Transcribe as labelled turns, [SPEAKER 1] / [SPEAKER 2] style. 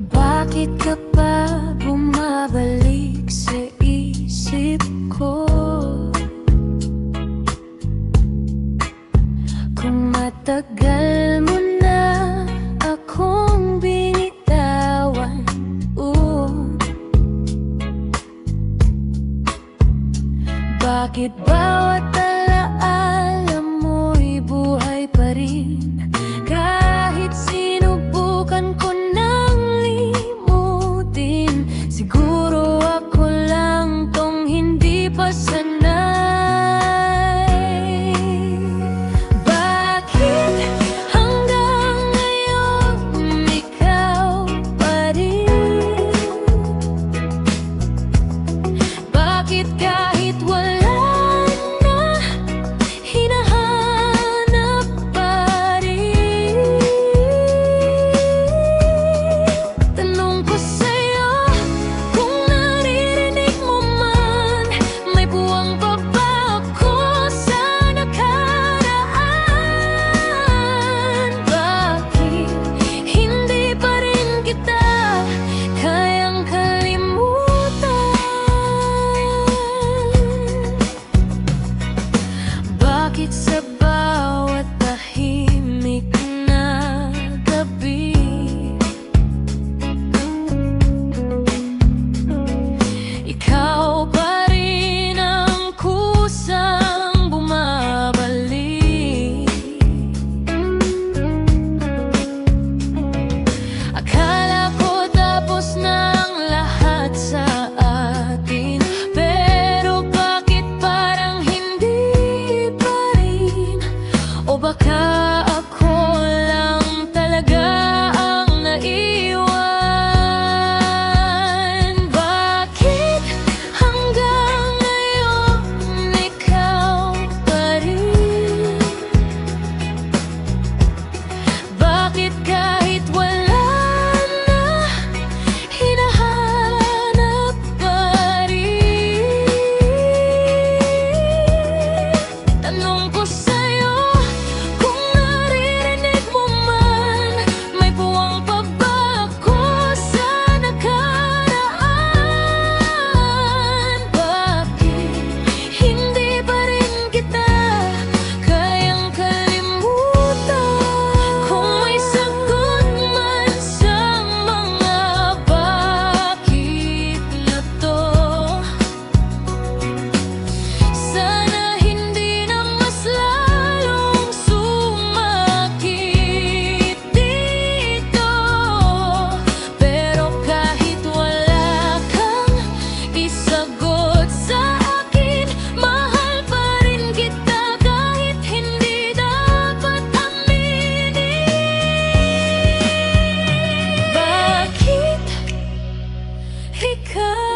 [SPEAKER 1] Bakit ka pa bumabalik sa isip ko? Kung matagal mo na akong binitawan, bakit bawat alaala mo'y buhay pa rin? Kahit sinubukan ko nang limutin, siguro ako lang tong hindi pa sanay. Bakit hanggang ngayon ikaw pa rin? Bakit kahit wala sa bawat tahimik na gabi, ikaw pa rin ang kusang bumabalik. Akala ko tapos na ang lahat sa atin, pero bakit parang hindi? O baka ako lang talaga ang naiwan? Bakit hanggang ngayon ikaw pa rin? Bakit kahit wala na, hinahanap pa rin? Tanong ko sa'yo, because